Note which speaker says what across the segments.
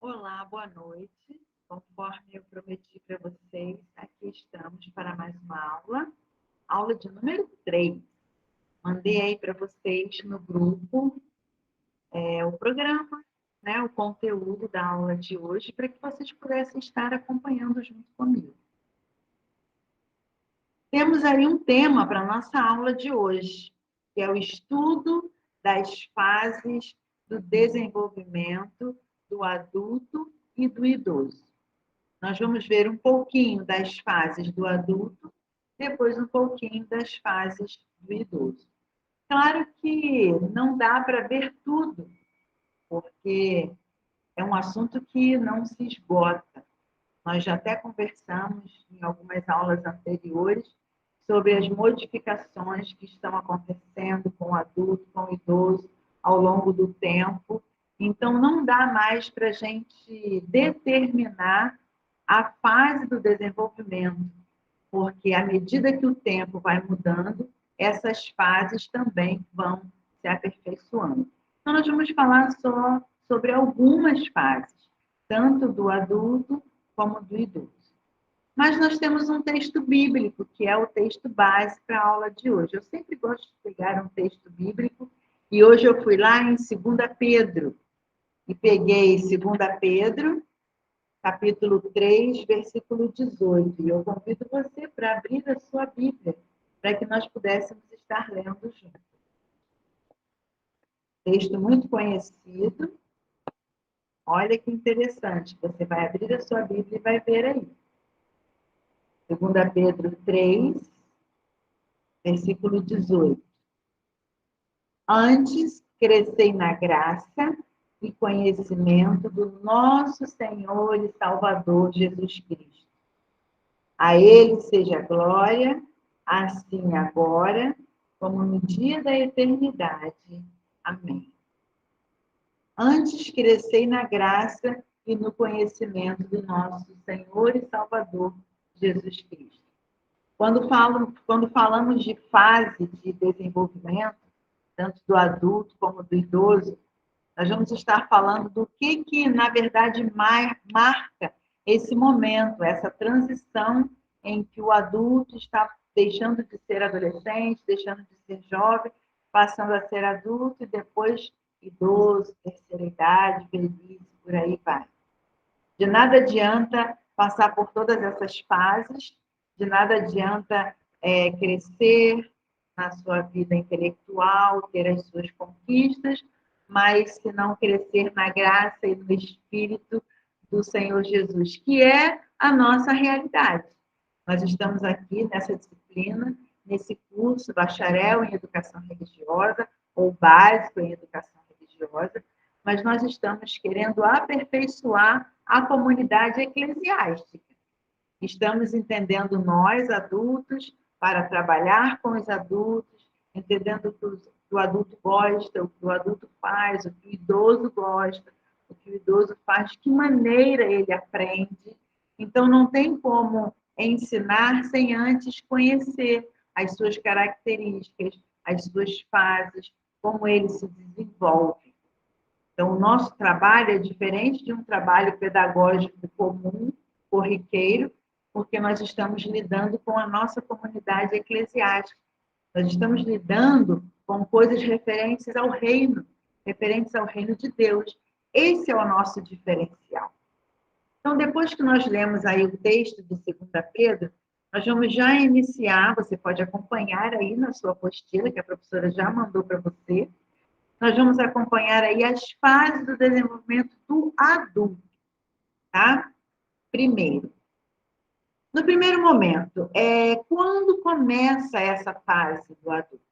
Speaker 1: Olá, boa noite. Conforme eu prometi para vocês, aqui estamos para mais uma aula de número 3. Mandei aí para vocês no grupo o programa, né, o conteúdo da aula de hoje, para que vocês pudessem estar acompanhando junto comigo. Temos aí um tema para a nossa aula de hoje, que é o estudo das fases do desenvolvimento do adulto e do idoso. Nós vamos ver um pouquinho das fases do adulto, depois um pouquinho das fases do idoso. Claro que não dá para ver tudo, porque é um assunto que não se esgota. Nós já até conversamos em algumas aulas anteriores sobre as modificações que estão acontecendo com o adulto, com o idoso, ao longo do tempo. Então, não dá mais para a gente determinar a fase do desenvolvimento, porque à medida que o tempo vai mudando, essas fases também vão se aperfeiçoando. Então, nós vamos falar só sobre algumas fases, tanto do adulto como do idoso. Mas nós temos um texto bíblico, que é o texto base para a aula de hoje. Eu sempre gosto de pegar um texto bíblico, e hoje eu fui lá em 2 Pedro, e peguei 2 Pedro, capítulo 3, versículo 18. E eu convido você para abrir a sua Bíblia, para que nós pudéssemos estar lendo juntos. Texto muito conhecido. Olha que interessante. Você vai abrir a sua Bíblia e vai ver aí. 2 Pedro 3, versículo 18. Antes, crescei na graça e conhecimento do nosso Senhor e Salvador Jesus Cristo. A Ele seja a glória, assim agora, como no dia da eternidade. Amém. Antes, crescei na graça e no conhecimento do nosso Senhor e Salvador Jesus Cristo. Quando falamos de fase de desenvolvimento, tanto do adulto como do idoso, nós vamos estar falando do que na verdade, marca esse momento, essa transição em que o adulto está deixando de ser adolescente, deixando de ser jovem, passando a ser adulto e depois idoso, terceira idade, velhice, por aí vai. De nada adianta passar por todas essas fases, de nada adianta crescer na sua vida intelectual, ter as suas conquistas, mas se não crescer na graça e no Espírito do Senhor Jesus, que é a nossa realidade. Nós estamos aqui nessa disciplina, nesse curso, bacharel em educação religiosa, ou básico em educação religiosa, mas nós estamos querendo aperfeiçoar a comunidade eclesiástica. Estamos entendendo nós, adultos, para trabalhar com os adultos, entendendo o que o adulto gosta, o que o adulto faz, o que o idoso gosta, o que o idoso faz, de que maneira ele aprende. Então, não tem como ensinar sem antes conhecer as suas características, as suas fases, como ele se desenvolve. Então, o nosso trabalho é diferente de um trabalho pedagógico comum, corriqueiro, porque nós estamos lidando com a nossa comunidade eclesiástica. Nós estamos lidando com coisas referentes ao reino de Deus. Esse é o nosso diferencial. Então, depois que nós lemos aí o texto de 2 Pedro, nós vamos já iniciar, você pode acompanhar aí na sua apostila, que a professora já mandou para você. Nós vamos acompanhar aí as fases do desenvolvimento do adulto, tá? Primeiro. No primeiro momento, quando começa essa fase do adulto?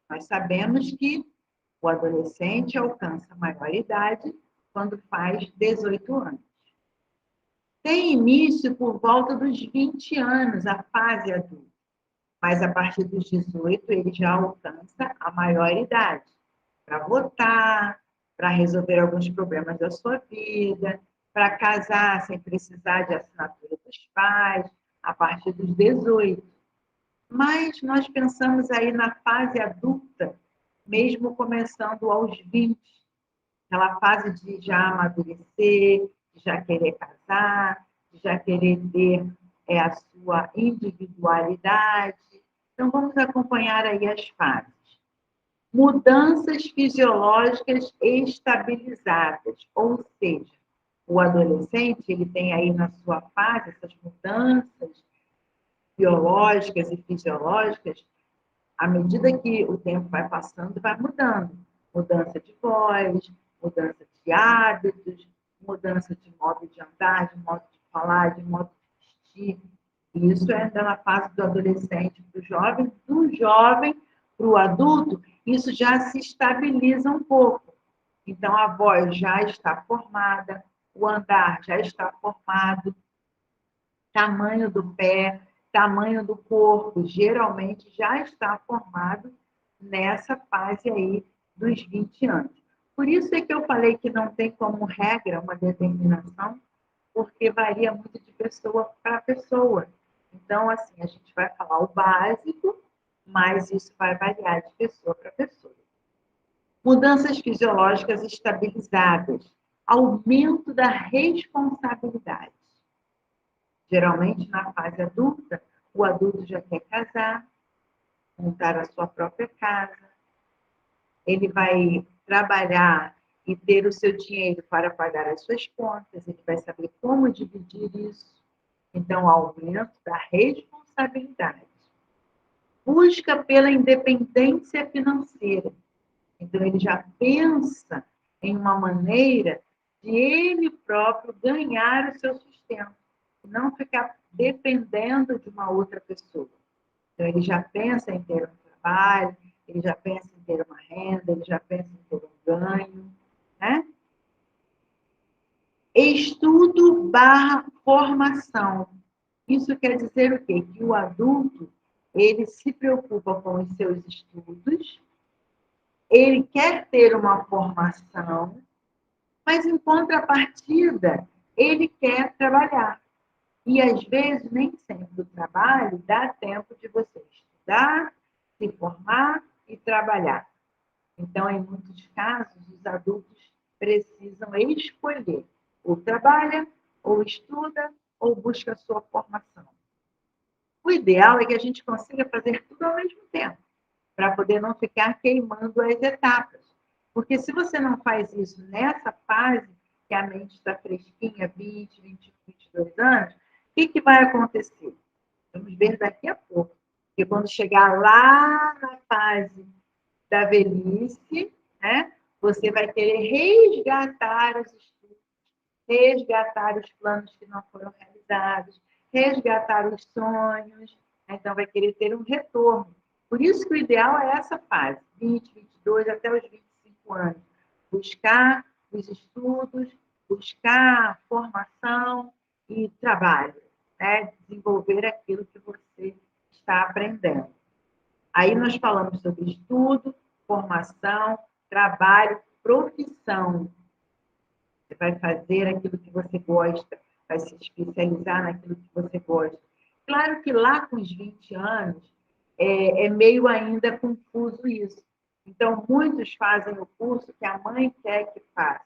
Speaker 1: Nós sabemos que o adolescente alcança a maioridade quando faz 18 anos. Tem início por volta dos 20 anos, a fase adulta. Mas a partir dos 18, ele já alcança a maioridade para votar, para resolver alguns problemas da sua vida, para casar sem precisar de assinatura dos pais, a partir dos 18. Mas nós pensamos aí na fase adulta, mesmo começando aos 20. aquela fase de já amadurecer, de já querer casar, de já querer ter a sua individualidade. Então, vamos acompanhar aí as fases. Mudanças fisiológicas estabilizadas, ou seja, o adolescente ele tem aí na sua fase essas mudanças biológicas e fisiológicas, à medida que o tempo vai passando, vai mudando. Mudança de voz, mudança de hábitos, mudança de modo de andar, de modo de falar, de modo de vestir. E isso é na fase do adolescente para o jovem, do jovem para o adulto, isso já se estabiliza um pouco. Então, a voz já está formada, o andar já está formado, tamanho do pé, tamanho do corpo, geralmente já está formado nessa fase aí dos 20 anos. Por isso é que eu falei que não tem como regra uma determinação, porque varia muito de pessoa para pessoa. Então, assim, a gente vai falar o básico, mas isso vai variar de pessoa para pessoa. Mudanças fisiológicas estabilizadas, aumento da responsabilidade. Geralmente, na fase adulta, o adulto já quer casar, montar a sua própria casa, ele vai trabalhar e ter o seu dinheiro para pagar as suas contas, ele vai saber como dividir isso. Então, aumento da responsabilidade. Busca pela independência financeira. Então, ele já pensa em uma maneira de ele próprio ganhar o seu sustento, não ficar dependendo de uma outra pessoa. Então, ele já pensa em ter um trabalho, ele já pensa em ter uma renda, ele já pensa em ter um ganho, né? Estudo barra formação. Isso quer dizer o quê? Que o adulto, ele se preocupa com os seus estudos, ele quer ter uma formação, mas em contrapartida, ele quer trabalhar. E às vezes, nem sempre o trabalho dá tempo de você estudar, se formar e trabalhar. Então, em muitos casos, os adultos precisam escolher: ou trabalha, ou estuda, ou busca a sua formação. O ideal é que a gente consiga fazer tudo ao mesmo tempo, para poder não ficar queimando as etapas. Porque se você não faz isso nessa fase, que a mente está fresquinha, 20, 21, 22 anos, o que vai acontecer? Vamos ver daqui a pouco. Porque quando chegar lá na fase da velhice, né, você vai querer resgatar os estudos, resgatar os planos que não foram realizados, resgatar os sonhos, né? Então vai querer ter um retorno. Por isso que o ideal é essa fase, 20, 22 até os 25 anos. Buscar os estudos, buscar formação e trabalho, né? Desenvolver aquilo que você está aprendendo. Aí nós falamos sobre estudo, formação, trabalho, profissão. Você vai fazer aquilo que você gosta, vai se especializar naquilo que você gosta. Claro que lá com os 20 anos é meio ainda confuso isso. Então, muitos fazem o curso que a mãe quer que faça.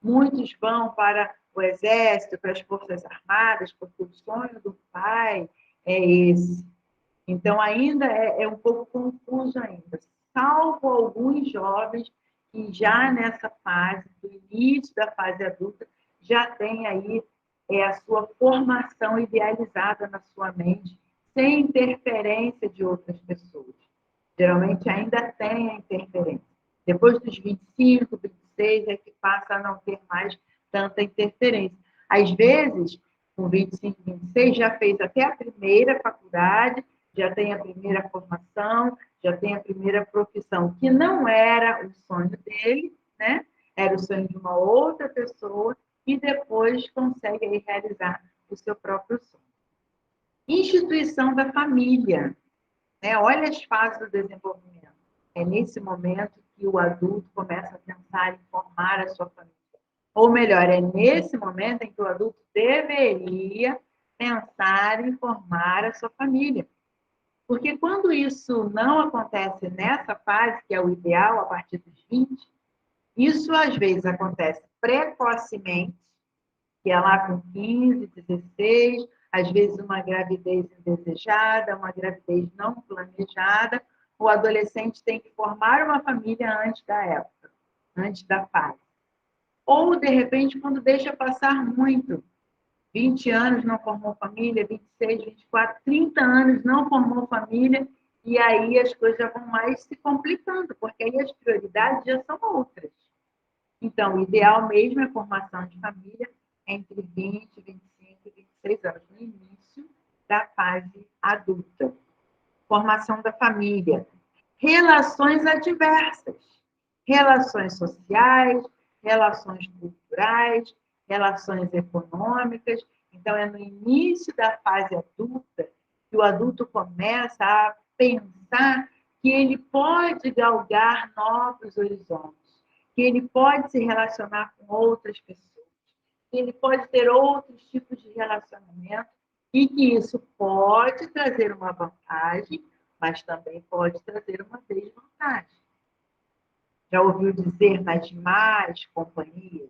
Speaker 1: Muitos vão para o exército, para as forças armadas, porque o sonho do pai é esse. Então, ainda é um pouco confuso ainda, salvo alguns jovens que já nessa fase, do início da fase adulta, já tem aí a sua formação idealizada na sua mente, sem interferência de outras pessoas. Geralmente ainda tem a interferência. Depois dos 25, 26, é que passa a não ter mais tanta interferência. Às vezes, com 25, 26, já fez até a primeira faculdade, já tem a primeira formação, já tem a primeira profissão, que não era o sonho dele, né? Era o sonho de uma outra pessoa, e depois consegue aí realizar o seu próprio sonho. Instituição da família, né? Olha as fases do desenvolvimento. É nesse momento que o adulto começa a pensar em formar a sua família. Ou melhor, é nesse momento em que o adulto deveria pensar em formar a sua família. Porque quando isso não acontece nessa fase, que é o ideal, a partir dos 20, Isso, às vezes, acontece precocemente, que é lá com 15, 16, às vezes uma gravidez indesejada, uma gravidez não planejada. O adolescente tem que formar uma família antes da época, antes da fase. Ou, de repente, quando deixa passar muito, 20 anos não formou família, 26, 24, 30 anos não formou família, e aí as coisas já vão mais se complicando, porque aí as prioridades já são outras. Então, o ideal mesmo é a formação de família entre 20, 25 e 26 anos, no início da fase adulta. Formação da família. Relações adversas. Relações sociais, relações culturais, relações econômicas. Então, é no início da fase adulta que o adulto começa a pensar que ele pode galgar novos horizontes, que ele pode se relacionar com outras pessoas, que ele pode ter outros tipos de relacionamento e que isso pode trazer uma vantagem, mas também pode trazer uma desvantagem. Já ouviu dizer nas más companhias?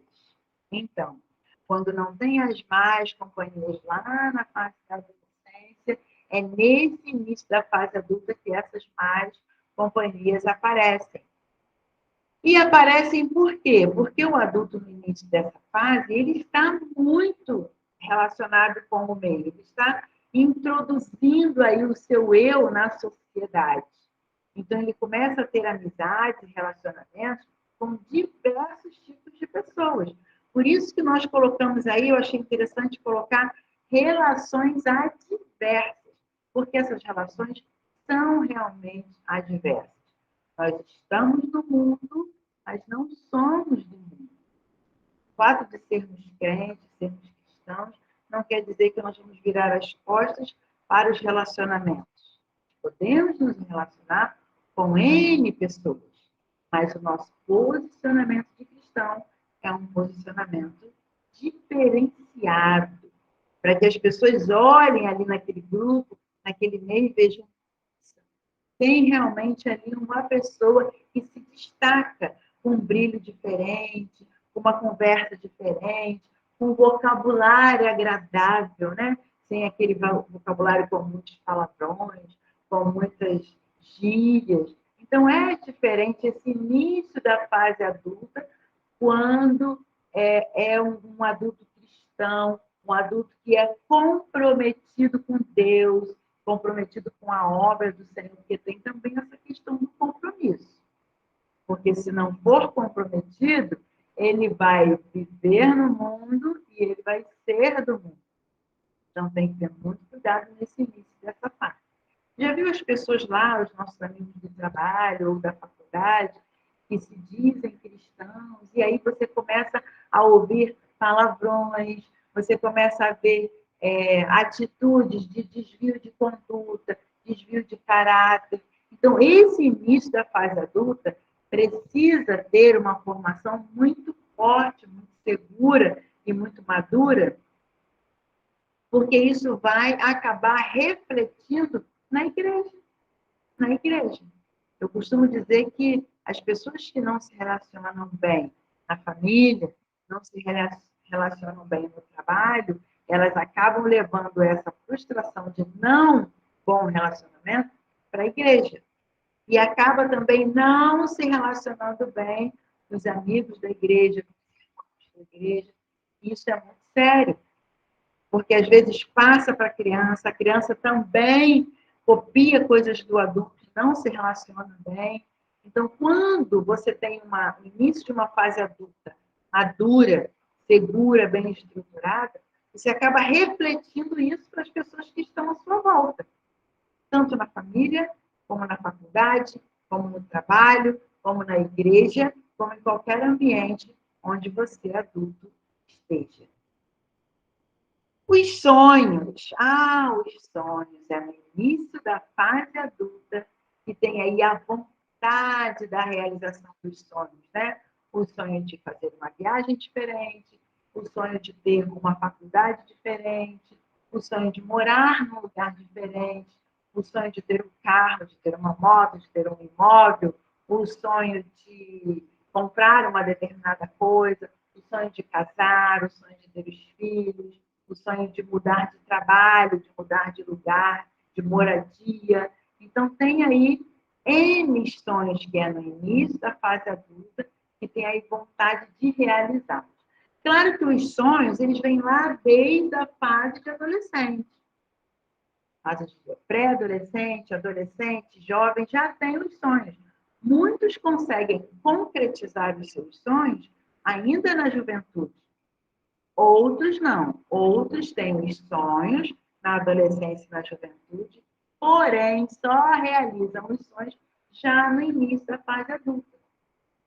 Speaker 1: Então, quando não tem as más companhias lá na fase da adolescência, é nesse início da fase adulta que essas más companhias aparecem. E aparecem por quê? Porque o adulto, no início dessa fase, ele está muito relacionado com o meio, ele está introduzindo aí o seu eu na sociedade. Então, ele começa a ter amizades, relacionamentos com diversos tipos de pessoas. Por isso que nós colocamos aí, eu achei interessante colocar relações adversas, porque essas relações são realmente adversas. Nós estamos no mundo, mas não somos do mundo. O fato de sermos crentes, sermos cristãos, não quer dizer que nós vamos virar as costas para os relacionamentos. Podemos nos relacionar com N pessoas, mas o nosso posicionamento de cristão é um posicionamento diferenciado, para que as pessoas olhem ali naquele grupo, naquele meio e vejam tem realmente ali uma pessoa que se destaca com um brilho diferente, com uma conversa diferente, com um vocabulário agradável, né? Sem aquele vocabulário com muitos palavrões, com muitas gírias. Então, é diferente esse início da fase adulta, quando é um adulto cristão, um adulto que é comprometido com Deus, comprometido com a obra do Senhor, porque tem também essa questão do compromisso. Porque se não for comprometido, ele vai viver no mundo e ele vai ser do mundo. Então tem que ter muito cuidado nesse início dessa fase. Já viu as pessoas lá, os nossos amigos do trabalho ou da faculdade, que se dizem cristãos, e aí você começa a ouvir palavrões, você começa a ver atitudes de desvio de conduta, desvio de caráter. Então, esse início da fase adulta precisa ter uma formação muito forte, muito segura e muito madura, porque isso vai acabar refletindo na igreja. Na igreja. Eu costumo dizer que as pessoas que não se relacionam bem na família, não se relacionam bem no trabalho, elas acabam levando essa frustração de não bom relacionamento para a igreja. E acaba também não se relacionando bem com os amigos da igreja, com os da igreja. Isso é muito sério, porque às vezes passa para a criança também copia coisas do adulto, não se relaciona bem. Então, quando você tem o início de uma fase adulta, madura, segura, bem estruturada, você acaba refletindo isso para as pessoas que estão à sua volta, tanto na família, como na faculdade, como no trabalho, como na igreja, como em qualquer ambiente onde você, adulto, esteja. Os sonhos. Os sonhos. É no início da fase adulta que tem aí a vontade da realização dos sonhos, né? O sonho de fazer uma viagem diferente, o sonho de ter uma faculdade diferente, o sonho de morar num lugar diferente, o sonho de ter um carro, de ter uma moto, de ter um imóvel, o sonho de comprar uma determinada coisa, o sonho de casar, o sonho de ter os filhos, o sonho de mudar de trabalho, de mudar de lugar, de moradia. Então, tem aí N sonhos que é no início da fase adulta, que tem aí vontade de realizar. Claro que os sonhos, eles vêm lá desde a fase de adolescente. Fase de pré-adolescente, adolescente, jovem, já tem os sonhos. Muitos conseguem concretizar os seus sonhos ainda na juventude. Outros não. Outros têm os sonhos na adolescência e na juventude, porém só realizam os sonhos já no início da fase adulta.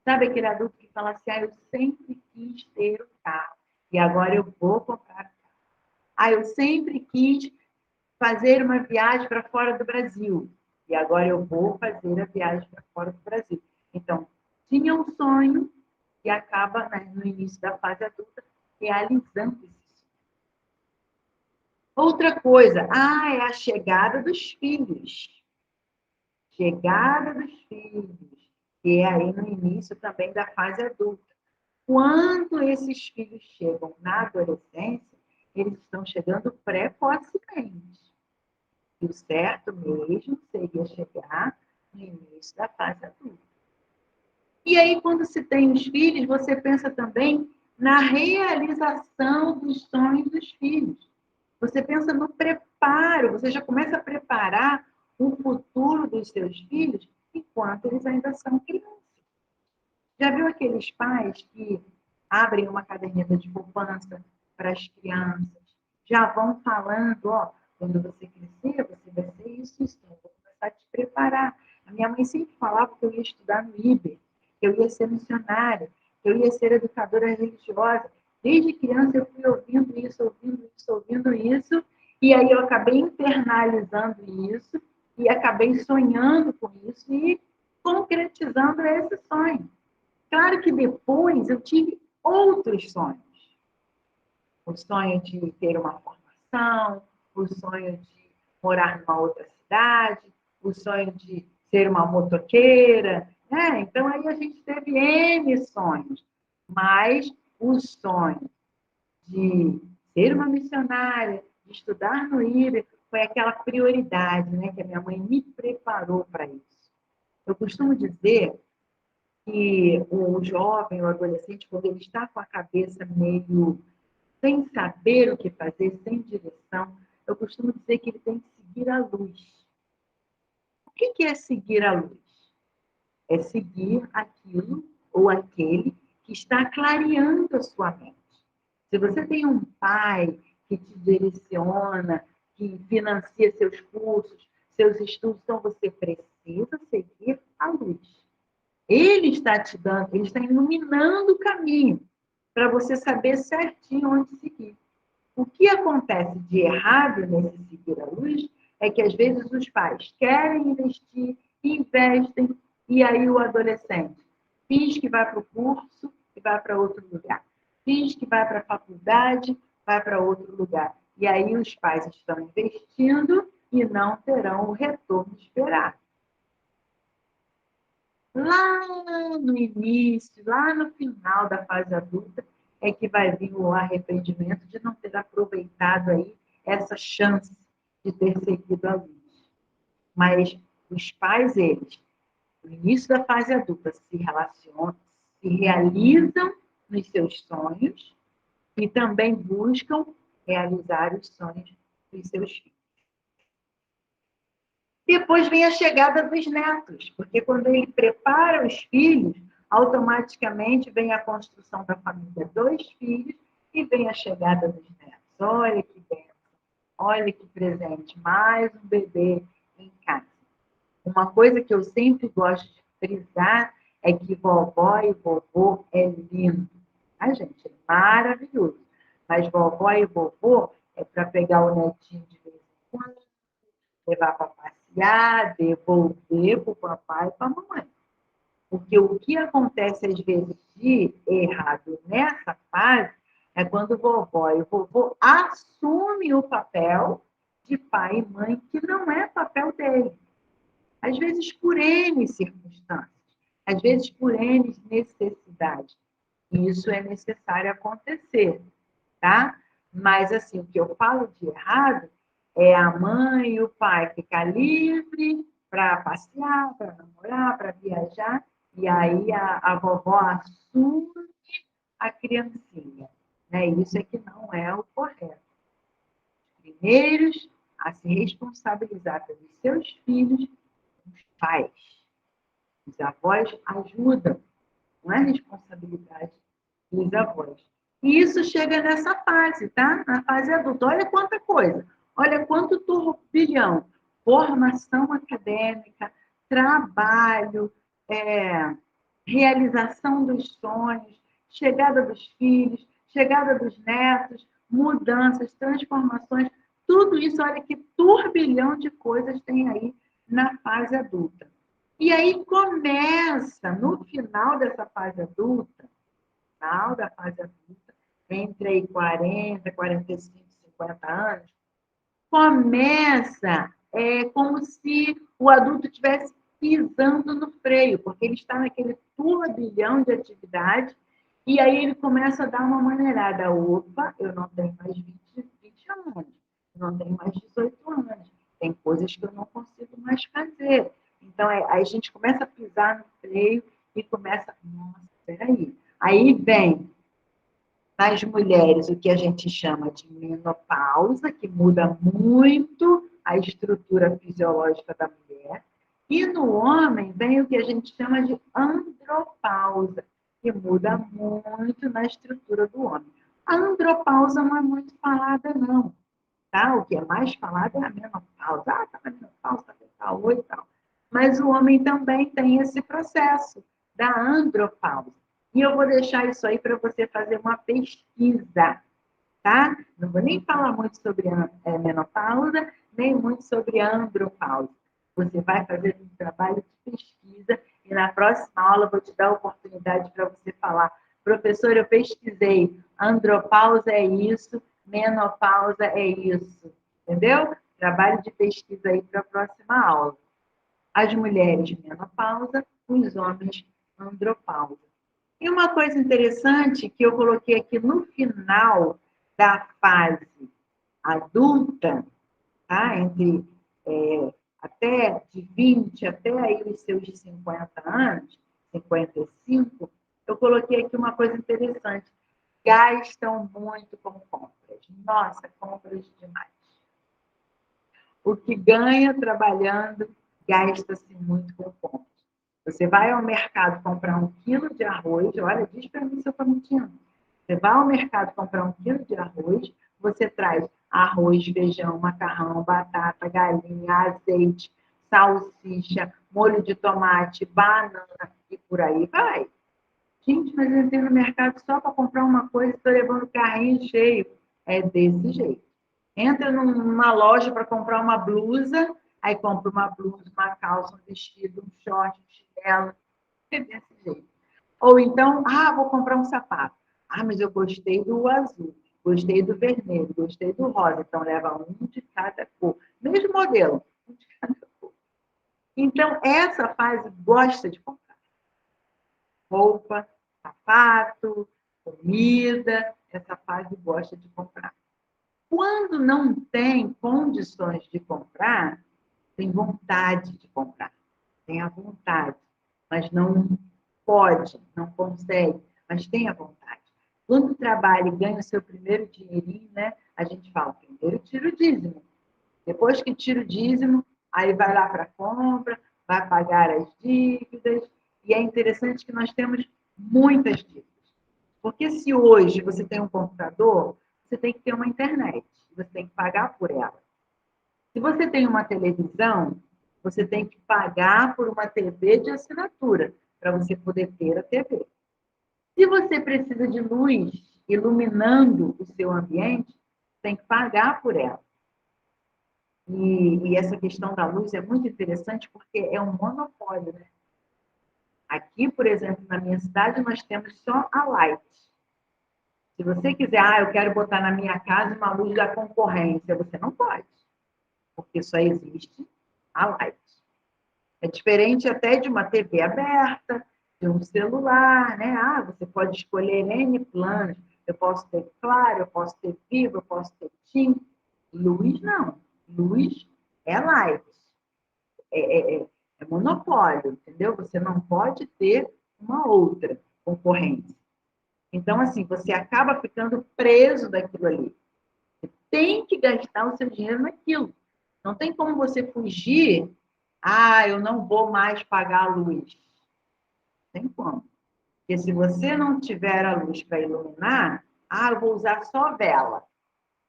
Speaker 1: Sabe aquele adulto que fala assim, eu sempre quis ter um carro e agora eu vou comprar um carro. Eu sempre quis fazer uma viagem para fora do Brasil e agora eu vou fazer a viagem para fora do Brasil. Então, tinha um sonho e acaba, né, no início da fase adulta, realizando esse sonho. Outra coisa, é a chegada dos filhos. Chegada dos filhos, que é aí no início também da fase adulta. Quando esses filhos chegam na adolescência, eles estão chegando precocemente. E o certo mesmo seria chegar no início da fase adulta. E aí, quando se tem os filhos, você pensa também na realização dos sonhos dos filhos. Você pensa no preparo, você já começa a preparar o futuro dos seus filhos enquanto eles ainda são crianças. Já viu aqueles pais que abrem uma caderneta de poupança para as crianças? Já vão falando, quando você crescer, você vai ser isso, isso. Eu vou começar a te preparar. A minha mãe sempre falava que eu ia estudar no IBER, que eu ia ser missionária, que eu ia ser educadora religiosa. Desde criança eu fui ouvindo isso, e aí eu acabei internalizando isso, e acabei sonhando com isso e concretizando esse sonho. Claro que depois eu tive outros sonhos. O sonho de ter uma formação, o sonho de morar numa outra cidade, o sonho de ser uma motoqueira. Né? Então, aí a gente teve N sonhos. Mas o sonho de ser uma missionária, de estudar no IBER, foi aquela prioridade, né, que a minha mãe me preparou para isso. Eu costumo dizer que o jovem, o adolescente, quando ele está com a cabeça meio sem saber o que fazer, sem direção, eu costumo dizer que ele tem que seguir a luz. O que é seguir a luz? É seguir aquilo ou aquele que está clareando a sua mente. Se você tem um pai que te direciona, que financia seus cursos, seus estudos, então você precisa seguir a luz. Ele está te dando, ele está iluminando o caminho para você saber certinho onde seguir. O que acontece de errado nesse seguir a luz é que, às vezes, os pais querem investir, investem, e aí o adolescente finge que vai para o curso e vai para outro lugar. Finge que vai para a faculdade, vai para outro lugar. E aí os pais estão investindo e não terão o retorno esperado. Lá no início, lá no final da fase adulta, é que vai vir o arrependimento de não ter aproveitado aí essa chance de ter seguido a luz. Mas os pais, eles, no início da fase adulta, se relacionam, se realizam nos seus sonhos e também buscam realizar os sonhos dos seus filhos. Depois vem a chegada dos netos, porque quando ele prepara os filhos, automaticamente vem a construção da família dos filhos e vem a chegada dos netos. Olha que bênção, olha que presente, mais um bebê em casa. Uma coisa que eu sempre gosto de frisar é que vovó e vovô é lindo. Gente, é maravilhoso. Mas vovó e vovô é para pegar o netinho de vez em quando, levar para passear, devolver para o papai e para a mamãe. Porque o que acontece às vezes de errado nessa fase é quando vovó e vovô assumem o papel de pai e mãe, que não é papel dele. Às vezes por N circunstâncias. às vezes por N necessidade. E isso é necessário acontecer, tá? Mas, assim, o que eu falo de errado é a mãe e o pai ficar livre para passear, para namorar, para viajar, e aí a vovó assume a criancinha. Né? Isso é que não é o correto. Os primeiros a se responsabilizar pelos seus filhos, os pais. Os avós ajudam, não é responsabilidade dos avós. E isso chega nessa fase, tá? Na fase adulta. Olha quanta coisa, olha quanto turbilhão. Formação acadêmica, trabalho, realização dos sonhos, chegada dos filhos, chegada dos netos, mudanças, transformações, tudo isso, olha que turbilhão de coisas tem aí na fase adulta. E aí começa, no final dessa fase adulta, final da fase adulta, entre aí 40, 45, 50 anos, começa como se o adulto estivesse pisando no freio, porque ele está naquele turbilhão de atividade, e aí ele começa a dar uma maneirada. Opa, eu não tenho mais 20 anos, eu não tenho mais 18 anos, tem coisas que eu não consigo mais fazer. Então, aí a gente começa a pisar no freio e começa, nossa, peraí. Aí vem nas mulheres o que a gente chama de menopausa, que muda muito a estrutura fisiológica da mulher, e no homem vem o que a gente chama de andropausa, que muda muito na estrutura do homem. A andropausa não é muito falada, não. Tá? O que é mais falado é a menopausa. Ah, tá na menopausa, tá tal, e tal. Mas o homem também tem esse processo da andropausa. E eu vou deixar isso aí para você fazer uma pesquisa, tá? Não vou nem falar muito sobre a menopausa, nem muito sobre a andropausa. Você vai fazer um trabalho de pesquisa e na próxima aula eu vou te dar a oportunidade para você falar, professor, eu pesquisei, andropausa é isso, menopausa é isso, entendeu? Trabalho de pesquisa aí para a próxima aula. As mulheres menopausa, os homens andropausa. E uma coisa interessante que eu coloquei aqui no final da fase adulta, tá? Entre até de 20 até aí os seus 50 anos, 55, eu coloquei aqui uma coisa interessante. Gastam muito com compras. Nossa, compras demais. O que ganha trabalhando, gasta-se muito com compras. Você vai ao mercado comprar 1 quilo de arroz, olha, diz para mim se eu estou mentindo. Você vai ao mercado comprar 1 quilo de arroz, você traz arroz, feijão, macarrão, batata, galinha, azeite, salsicha, molho de tomate, banana e por aí vai. Gente, mas eu entrei no mercado só para comprar uma coisa e estou levando o carrinho cheio. É desse jeito. Entra numa loja para comprar uma blusa, aí compra uma blusa, uma calça, um vestido, um short, um chinelo. É desse jeito. Ou então, vou comprar um sapato. Mas eu gostei do azul, gostei do vermelho, gostei do rosa. Então, leva um de cada cor. Mesmo modelo, um de cada cor. Então, essa fase gosta de comprar roupa, sapato, comida. Essa fase gosta de comprar. Quando não tem condições de comprar, tem vontade de comprar. Tem a vontade, mas não pode, não consegue, mas tem a vontade. Quando trabalha e ganha o seu primeiro dinheirinho, né? A gente fala, primeiro tira o dízimo. Depois que tira o dízimo, aí vai lá para a compra, vai pagar as dívidas. E é interessante que nós temos muitas dívidas. Porque se hoje você tem um computador, você tem que ter uma internet. Você tem que pagar por ela. Se você tem uma televisão, você tem que pagar por uma TV de assinatura para você poder ter a TV. Se você precisa de luz iluminando o seu ambiente, tem que pagar por ela. E essa questão da luz é muito interessante porque é um monopólio, né? Aqui, por exemplo, na minha cidade, nós temos só a Light. Se você quiser, eu quero botar na minha casa uma luz da concorrência, você não pode, porque só existe a Light. É diferente até de uma TV aberta, de um celular, né? Ah, você pode escolher N planos. Eu posso ter Claro, eu posso ter Vivo, eu posso ter TIM. Luz, não. Luz é light. É monopólio, entendeu? Você não pode ter uma outra concorrência. Então, assim, você acaba ficando preso daquilo ali. Você tem que gastar o seu dinheiro naquilo. Não tem como você fugir. Ah, eu não vou mais pagar a luz. Não tem como. Porque se você não tiver a luz para iluminar, eu vou usar só vela.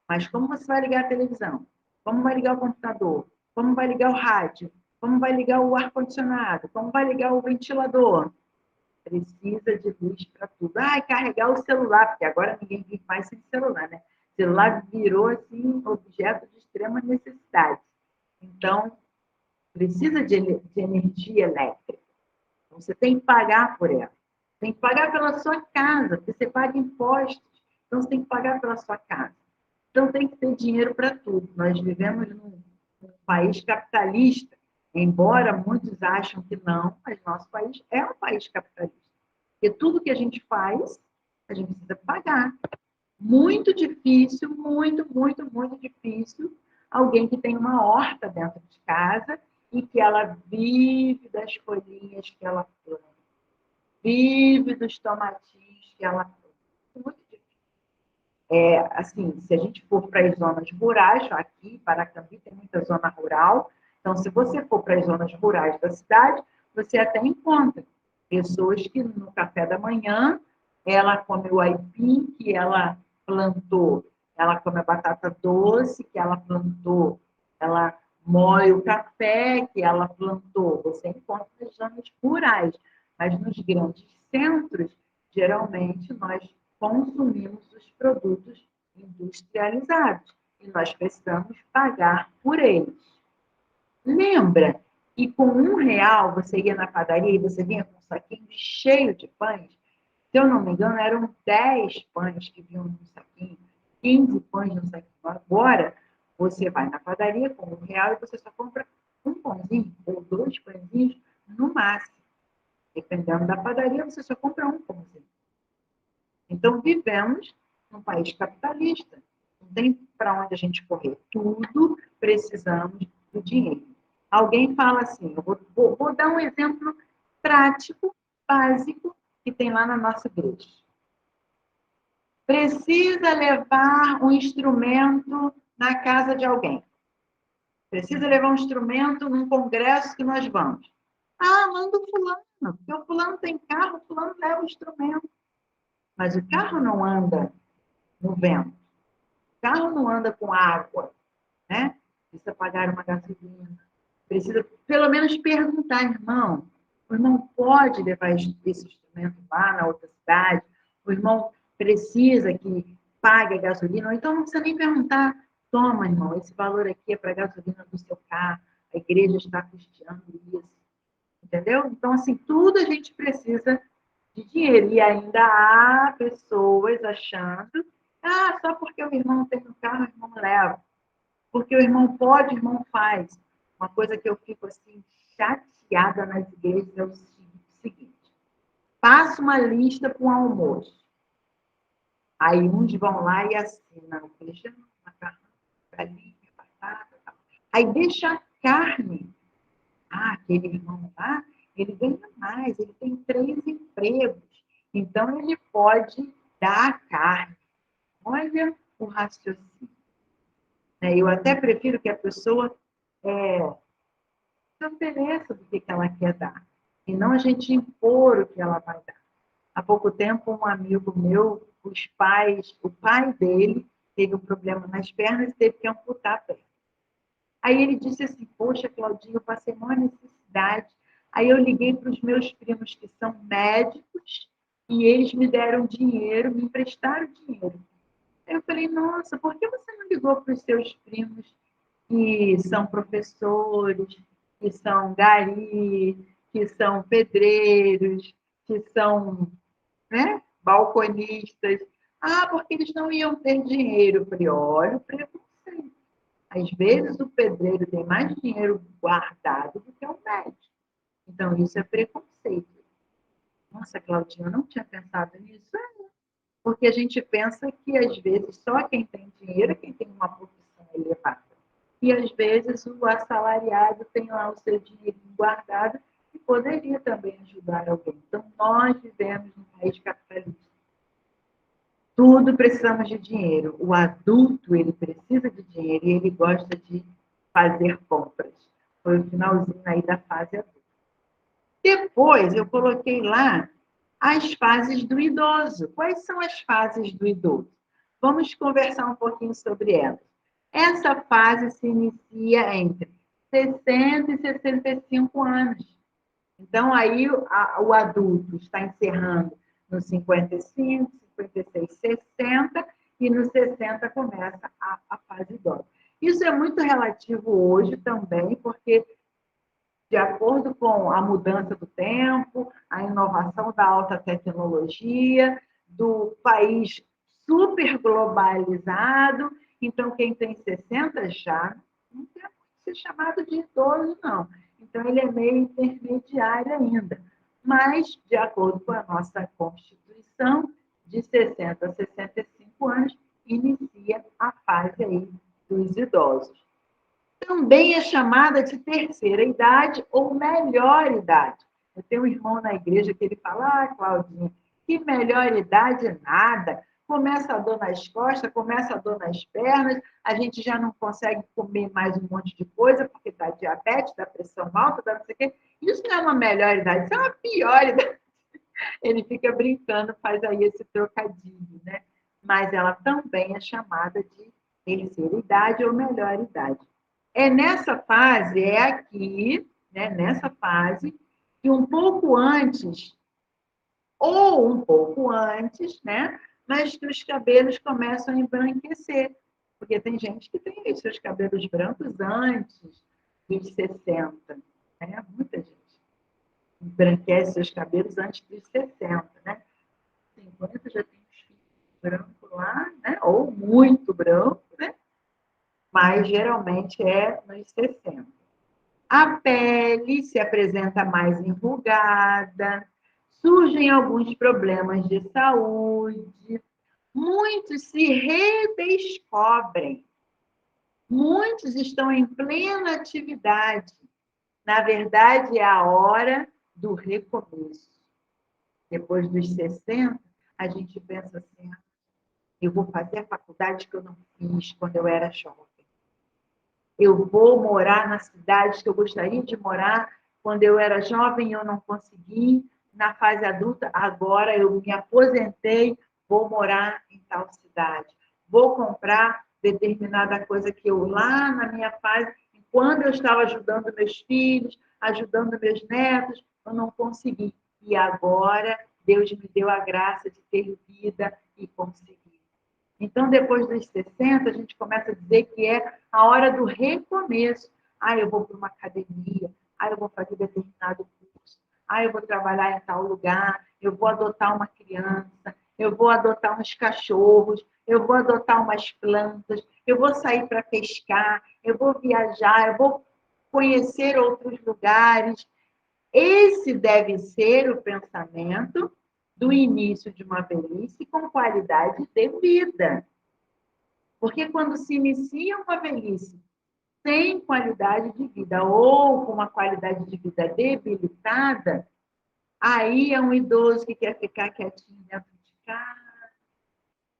Speaker 1: Mas como você vai ligar a televisão? Como vai ligar o computador? Como vai ligar o rádio? Como vai ligar o ar-condicionado? Como vai ligar o ventilador? Precisa de luz para tudo. Carregar o celular, porque agora ninguém vive mais sem celular, né? O celular virou, assim, objeto de extrema necessidade. Então, precisa de energia elétrica. Então, você tem que pagar por ela. Tem que pagar pela sua casa, porque você paga impostos. Então, você tem que pagar pela sua casa. Então, tem que ter dinheiro para tudo. Nós vivemos num país capitalista, embora muitos acham que não, mas nosso país é um país capitalista. Porque tudo que a gente faz, a gente precisa pagar. Muito difícil, muito difícil, alguém que tem uma horta dentro de casa e que ela vive das folhinhas que ela planta, vive dos tomatinhos que ela planta. Muito difícil. Assim, se a gente for para as zonas rurais, aqui, Paracambi tem muita zona rural, então se você for para as zonas rurais da cidade, você até encontra pessoas que no café da manhã, ela come o aipim que ela plantou, ela come a batata doce que ela plantou, ela moe o café que ela plantou, você encontra nas zonas rurais, mas nos grandes centros, geralmente nós consumimos os produtos industrializados e nós precisamos pagar por eles. Lembra que com R$ 1 você ia na padaria e você vinha com um saquinho cheio de pães? Se eu não me engano, eram 10 pães que vinham no saquinho, 15 pães no saquinho. Agora, você vai na padaria com R$ 1 e você só compra um pãozinho ou 2 pãezinhos no máximo. Dependendo da padaria, você só compra um pãozinho. Então, vivemos num país capitalista. Não tem para onde a gente correr. Tudo precisamos do dinheiro. Alguém fala assim, eu vou dar um exemplo prático, básico, que tem lá na nossa igreja. Precisa levar um instrumento na casa de alguém. Precisa levar um instrumento num congresso que nós vamos. Manda o fulano, porque o fulano tem carro, o fulano leva o instrumento. Mas o carro não anda no vento. O carro não anda com água, né? Precisa pagar uma gasolina. Precisa, pelo menos, perguntar, irmão. O irmão pode levar esse instrumento lá na outra cidade? O irmão precisa que pague a gasolina? Ou então não precisa nem perguntar. Toma, irmão, esse valor aqui é para a gasolina do seu carro. A igreja está custeando isso. Entendeu? Então, assim, tudo a gente precisa de dinheiro. E ainda há pessoas achando, só porque o irmão tem um carro, o irmão leva. Porque o irmão pode, o irmão faz. Uma coisa que eu fico assim, chateada nas igrejas é o seguinte: passa uma lista para um almoço. Aí uns vão lá e assinam feijão, macarrão, galinha, batata, tal. Aí deixa a carne. Aquele irmão lá, ele ganha mais, ele tem 3 empregos. Então, ele pode dar a carne. Olha o raciocínio. Eu até prefiro que a pessoa se ofereça do que ela quer dar. E não a gente impor o que ela vai dar. Há pouco tempo, um amigo meu, o pai dele teve um problema nas pernas e teve que amputar a perna. Aí ele disse assim, poxa, Claudinho, eu passei maior necessidade. Aí eu liguei para os meus primos que são médicos e eles me deram dinheiro, me emprestaram dinheiro. Aí eu falei, nossa, por que você não ligou para os seus primos que são professores, que são gari, que são pedreiros, que são, né, balconistas? Porque eles não iam ter dinheiro. Eu falei, olha o preconceito. Às vezes o pedreiro tem mais dinheiro guardado do que o médico. Então, isso é preconceito. Nossa, Claudinha, eu não tinha pensado nisso. Porque a gente pensa que, às vezes, só quem tem dinheiro é quem tem uma profissão elevada. E, às vezes, o assalariado tem lá o seu dinheiro guardado e poderia também ajudar alguém. Então, nós vivemos num país capitalista. Tudo precisamos de dinheiro. O adulto, ele precisa de dinheiro e ele gosta de fazer compras. Foi o finalzinho aí da fase adulta. Depois, eu coloquei lá as fases do idoso. Quais são as fases do idoso? Vamos conversar um pouquinho sobre elas. Essa fase se inicia entre 60 e 65 anos. Então, aí o adulto está encerrando nos 55, 56, 60, e nos 60 começa a fase idosa. Isso é muito relativo hoje também, porque de acordo com a mudança do tempo, a inovação da alta tecnologia, do país super globalizado. Então, quem tem 60 já não tem que ser chamado de idoso, não. Então, ele é meio intermediário ainda. Mas, de acordo com a nossa Constituição, de 60 a 65 anos, inicia a fase aí dos idosos. Também é chamada de terceira idade ou melhor idade. Eu tenho um irmão na igreja que ele fala, Claudinha, que melhor idade é nada. Começa a dor nas costas, começa a dor nas pernas, a gente já não consegue comer mais um monte de coisa, porque dá diabetes, dá pressão alta, dá não sei o quê. Isso não é uma melhor idade, isso é uma pior idade. Ele fica brincando, faz aí esse trocadilho, né? Mas ela também é chamada de terceira idade ou melhor idade. É nessa fase, é aqui, né, nessa fase, que um pouco antes, ou um pouco antes, né, mas que os cabelos começam a embranquecer. Porque tem gente que tem seus cabelos brancos antes dos 60, né? Muita gente embranquece seus cabelos antes dos 60, né? 50 já tem os fios brancos lá, né? Ou muito branco, né? Mas geralmente é nos 60. A pele se apresenta mais enrugada, surgem alguns problemas de saúde, muitos se redescobrem, muitos estão em plena atividade. Na verdade, é a hora do recomeço. Depois dos 60, a gente pensa assim, eu vou fazer a faculdade que eu não fiz quando eu era jovem. Eu vou morar na cidade que eu gostaria de morar quando eu era jovem e eu não consegui. Na fase adulta, agora eu me aposentei, vou morar em tal cidade. Vou comprar determinada coisa que eu lá na minha fase, quando eu estava ajudando meus filhos, ajudando meus netos, eu não consegui. E agora Deus me deu a graça de ter vida e conseguir. Então, depois dos 60, a gente começa a dizer que é a hora do recomeço. Ah, eu vou para uma academia, ah, eu vou fazer determinado curso, ah, eu vou trabalhar em tal lugar, eu vou adotar uma criança, eu vou adotar uns cachorros, eu vou adotar umas plantas, eu vou sair para pescar, eu vou viajar, eu vou conhecer outros lugares. Esse deve ser o pensamento do início de uma velhice com qualidade de vida. Porque quando se inicia uma velhice sem qualidade de vida ou com uma qualidade de vida debilitada, aí é um idoso que quer ficar quietinho dentro de casa,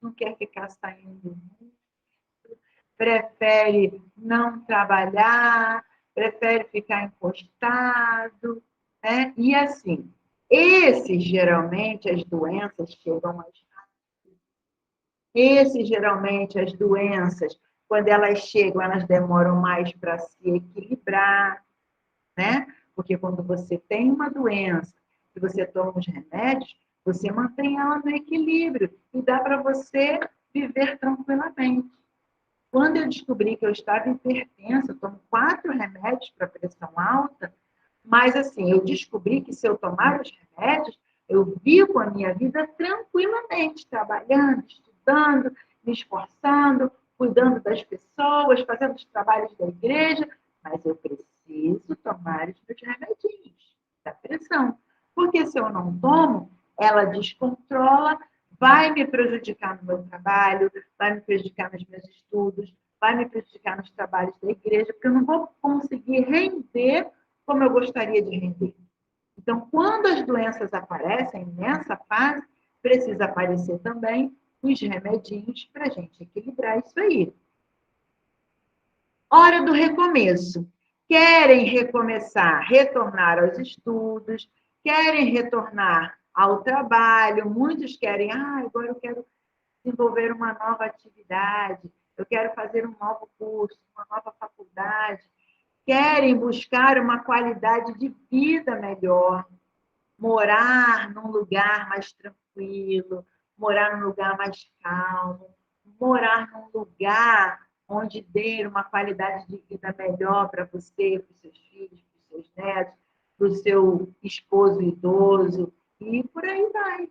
Speaker 1: não quer ficar saindo muito, prefere não trabalhar, prefere ficar encostado, né? E assim, esses geralmente as doenças chegam mais rápido. Esses geralmente as doenças, quando elas chegam, elas demoram mais para se equilibrar, né? Porque quando você tem uma doença e você toma os remédios, você mantém ela no equilíbrio e dá para você viver tranquilamente. Quando eu descobri que eu estava hipertensa, eu tomo 4 remédios para pressão alta, mas assim, eu descobri que se eu tomar os remédios, eu vivo a minha vida tranquilamente, trabalhando, estudando, me esforçando, cuidando das pessoas, fazendo os trabalhos da igreja, mas eu preciso tomar os meus remedinhos da pressão. Porque se eu não tomo, ela descontrola, vai me prejudicar no meu trabalho, vai me prejudicar nos meus estudos, vai me prejudicar nos trabalhos da igreja, porque eu não vou conseguir render como eu gostaria de render. Então, quando as doenças aparecem nessa fase, precisa aparecer também os remedinhos para a gente equilibrar isso aí. Hora do recomeço. Querem recomeçar, retornar aos estudos, querem retornar ao trabalho, muitos querem, agora eu quero desenvolver uma nova atividade, eu quero fazer um novo curso, uma nova faculdade, querem buscar uma qualidade de vida melhor, morar num lugar mais tranquilo, morar num lugar mais calmo, morar num lugar onde dê uma qualidade de vida melhor para você, para os seus filhos, para os seus netos, para o seu esposo idoso, e por aí vai.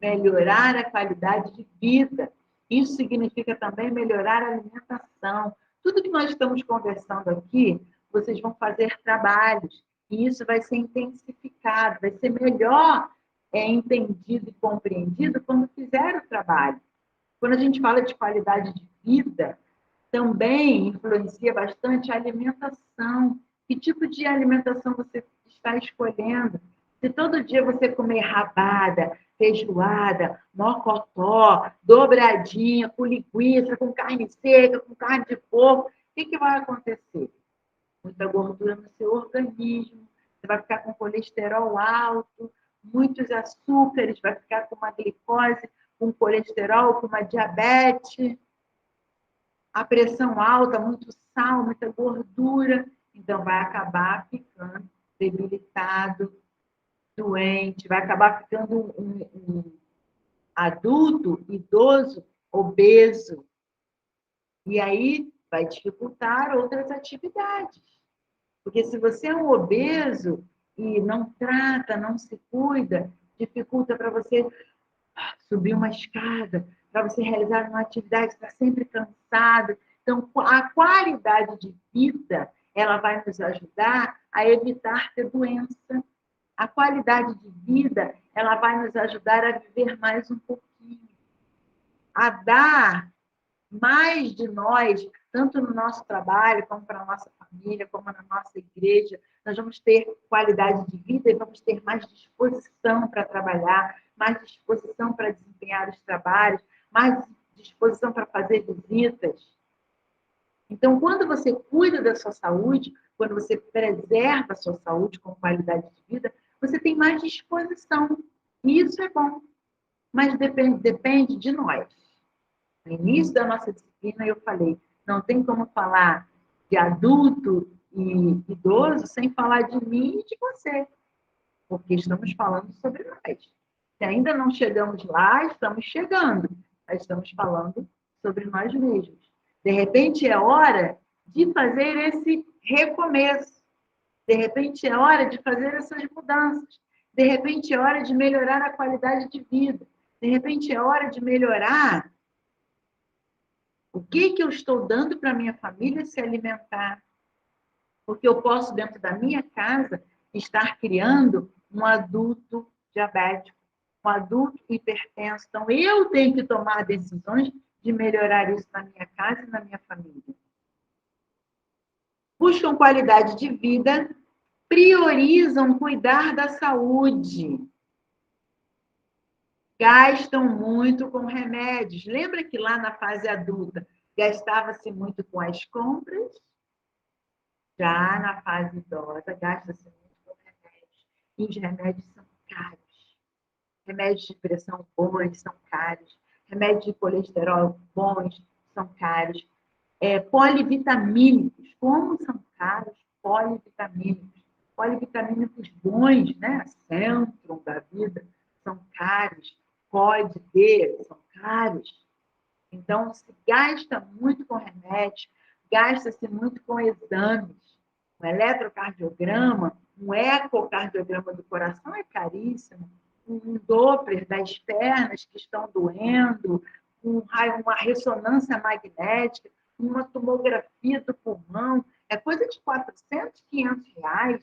Speaker 1: Melhorar a qualidade de vida. Isso significa também melhorar a alimentação. Tudo que nós estamos conversando aqui, vocês vão fazer trabalhos, e isso vai ser intensificado, vai ser melhor entendido e compreendido quando fizer o trabalho. Quando a gente fala de qualidade de vida, também influencia bastante a alimentação. Que tipo de alimentação você está escolhendo? Se todo dia você comer rabada, feijoada, mocotó, dobradinha, com linguiça, com carne seca, com carne de porco, o que vai acontecer? Muita gordura no seu organismo, você vai ficar com colesterol alto, muitos açúcares, vai ficar com uma glicose, com colesterol, com uma diabetes, a pressão alta, muito sal, muita gordura, então vai acabar ficando debilitado, doente, vai acabar ficando um adulto, idoso, obeso. E aí vai dificultar outras atividades. Porque se você é um obeso e não trata, não se cuida, dificulta para você subir uma escada, para você realizar uma atividade, está sempre cansado. Então, a qualidade de vida, ela vai nos ajudar a evitar ter doença. A qualidade de vida, ela vai nos ajudar a viver mais um pouquinho, a dar mais de nós, tanto no nosso trabalho, como para a nossa família, como na nossa igreja. Nós vamos ter qualidade de vida e vamos ter mais disposição para trabalhar, mais disposição para desempenhar os trabalhos, mais disposição para fazer visitas. Então, quando você cuida da sua saúde, quando você preserva a sua saúde com qualidade de vida, você tem mais disposição. E isso é bom, mas depende de nós. No início da nossa disciplina, eu falei, não tem como falar de adulto e idoso sem falar de mim e de você, porque estamos falando sobre nós. Se ainda não chegamos lá, estamos chegando, mas estamos falando sobre nós mesmos. De repente, é hora de fazer esse recomeço. De repente, é hora de fazer essas mudanças. De repente, é hora de melhorar a qualidade de vida. De repente, é hora de melhorar o que eu estou dando para a minha família se alimentar? Porque eu posso, dentro da minha casa, estar criando um adulto diabético, um adulto hipertenso. Então, eu tenho que tomar decisões de melhorar isso na minha casa e na minha família. Buscam qualidade de vida, priorizam cuidar da saúde. Gastam muito com remédios. Lembra que lá na fase adulta gastava-se muito com as compras? Já na fase idosa, gasta-se muito com remédios. E os remédios são caros. Remédios de pressão bons são caros. Remédios de colesterol bons são caros. Polivitamínicos, como são caros polivitamínicos? Polivitamínicos bons, né? Centrum da vida, são caros. COD-D, são caros. Então, se gasta muito com remédio, gasta-se muito com exames. Um eletrocardiograma, um ecocardiograma do coração é caríssimo. Um Doppler das pernas que estão doendo, uma ressonância magnética, uma tomografia do pulmão, é coisa de 400, 500 reais.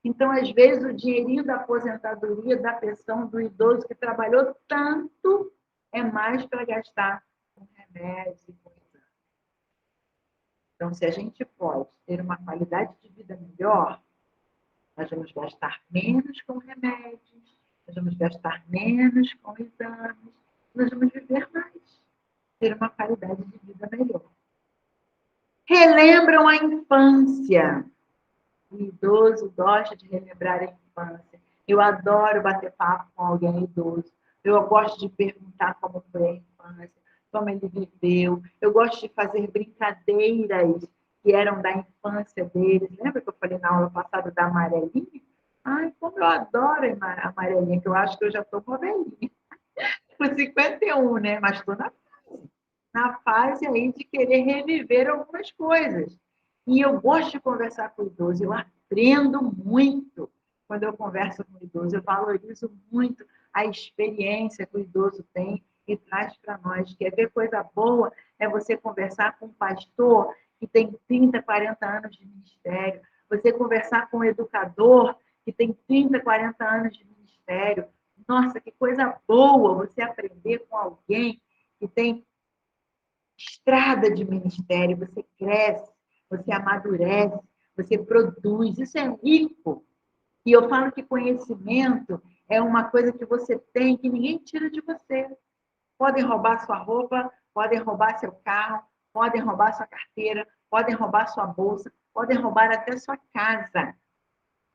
Speaker 1: Então, às vezes, o dinheirinho da aposentadoria, da pensão do idoso que trabalhou tanto, é mais para gastar com remédios e com exame. Então, se a gente pode ter uma qualidade de vida melhor, nós vamos gastar menos com remédios, nós vamos gastar menos com exames, nós vamos viver mais, ter uma qualidade de vida melhor. Relembram a infância. O idoso gosta de relembrar a infância. Eu adoro bater papo com alguém idoso. Eu gosto de perguntar como foi a infância, como ele viveu. Eu gosto de fazer brincadeiras que eram da infância deles. Lembra que eu falei na aula passada da amarelinha? Ai, como eu adoro a amarelinha, que eu acho que eu já estou uma velhinha. Com 51, né? Mas estou na fase aí de querer reviver algumas coisas. E eu gosto de conversar com o idoso, eu aprendo muito quando eu converso com o idoso, eu valorizo muito a experiência que o idoso tem e traz para nós. Quer ver coisa boa? É você conversar com um pastor que tem 30, 40 anos de ministério, você conversar com um educador que tem 30, 40 anos de ministério. Nossa, que coisa boa você aprender com alguém que tem estrada de ministério, você cresce, você amadurece, você produz, isso é rico. E eu falo que conhecimento é uma coisa que você tem que ninguém tira de você. Podem roubar sua roupa, podem roubar seu carro, podem roubar sua carteira, podem roubar sua bolsa, podem roubar até sua casa.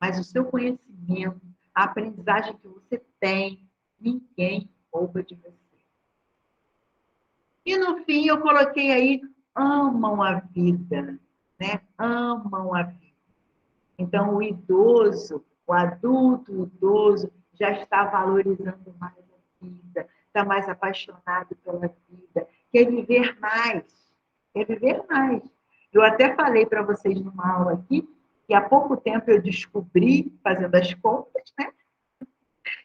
Speaker 1: Mas o seu conhecimento, a aprendizagem que você tem, ninguém rouba de você. E no fim eu coloquei aí, amam a vida, né? Amam a vida. Então o idoso, o adulto o idoso, já está valorizando mais a vida, está mais apaixonado pela vida, quer viver mais, quer viver mais. Eu até falei para vocês numa aula aqui, que há pouco tempo eu descobri, fazendo as contas, né?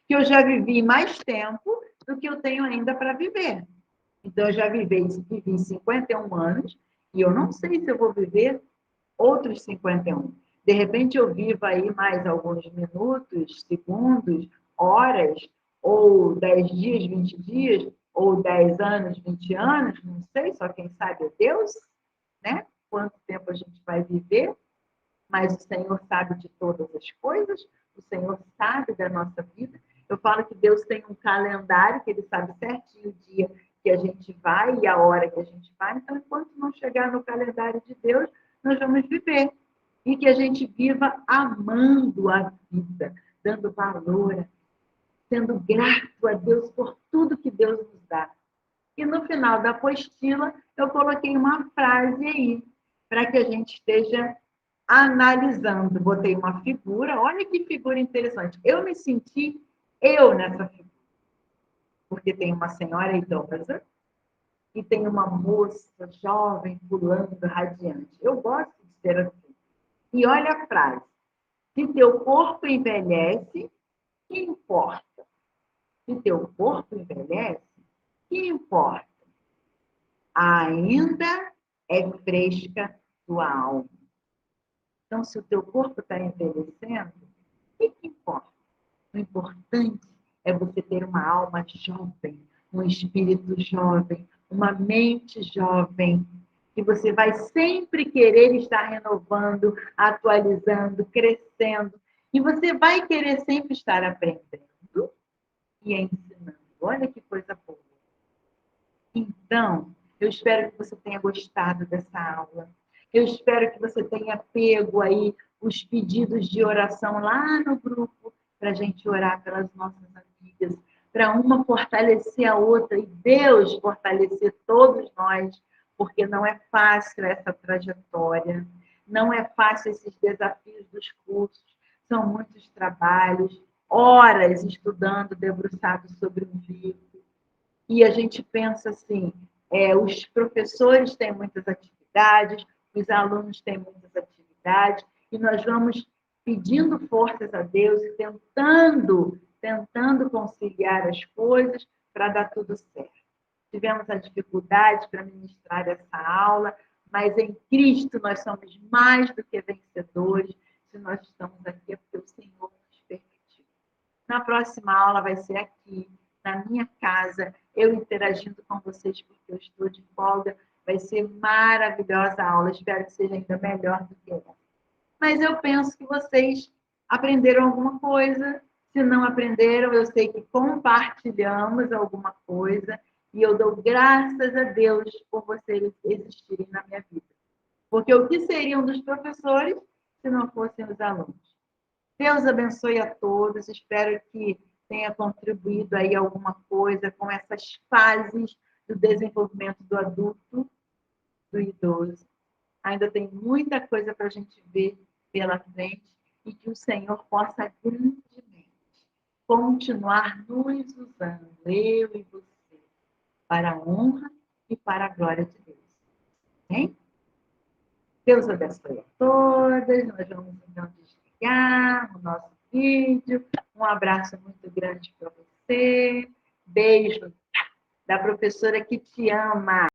Speaker 1: Que eu já vivi mais tempo do que eu tenho ainda para viver. Então, eu já vivi 51 anos e eu não sei se eu vou viver outros 51. De repente, eu vivo aí mais alguns minutos, segundos, horas, ou 10 dias, 20 dias, ou 10 anos, 20 anos, não sei, só quem sabe é Deus, né? Quanto tempo a gente vai viver, mas o Senhor sabe de todas as coisas, o Senhor sabe da nossa vida. Eu falo que Deus tem um calendário, que Ele sabe certinho o dia que a gente vai e a hora que a gente vai. Então, enquanto não chegar no calendário de Deus, nós vamos viver. E que a gente viva amando a vida, dando valor, sendo grato a Deus por tudo que Deus nos dá. E no final da apostila, eu coloquei uma frase aí, para que a gente esteja analisando. Botei uma figura, olha que figura interessante. Eu me senti eu nessa figura, porque tem uma senhora idosa e tem uma moça jovem pulando radiante. Eu gosto de ser assim. E olha a frase: se teu corpo envelhece, que importa? Se teu corpo envelhece, que importa? Ainda é fresca tua alma. Então, se o teu corpo está envelhecendo, o que importa? O importante é você ter uma alma jovem, um espírito jovem, uma mente jovem, que você vai sempre querer estar renovando, atualizando, crescendo, e você vai querer sempre estar aprendendo e ensinando. Olha que coisa boa. Então, eu espero que você tenha gostado dessa aula. Eu espero que você tenha pego aí os pedidos de oração lá no grupo para a gente orar pelas nossas amigas, para uma fortalecer a outra e Deus fortalecer todos nós, porque não é fácil essa trajetória, não é fácil esses desafios dos cursos, são muitos trabalhos, horas estudando, debruçado sobre um livro. E a gente pensa assim, os professores têm muitas atividades, os alunos têm muitas atividades, e nós vamos pedindo forças a Deus e tentando conciliar as coisas para dar tudo certo. Tivemos a dificuldade para ministrar essa aula, mas em Cristo nós somos mais do que vencedores. Se nós estamos aqui é porque o Na próxima aula vai ser aqui, na minha casa, eu interagindo com vocês, porque eu estou de folga. Vai ser maravilhosa a aula. Espero que seja ainda melhor do que essa. Mas eu penso que vocês aprenderam alguma coisa. Se não aprenderam, eu sei que compartilhamos alguma coisa. E eu dou graças a Deus por vocês existirem na minha vida. Porque o que seriam dos professores se não fossem os alunos? Deus abençoe a todos. Espero que tenha contribuído aí alguma coisa com essas fases do desenvolvimento do adulto, do idoso. Ainda tem muita coisa para a gente ver pela frente e que o Senhor possa grandemente continuar nos usando, eu e você, para a honra e para a glória de Deus. Hein? Deus abençoe a todas. Nós vamos então desligar o nosso vídeo. Um abraço muito grande para você. Beijo da professora que te ama.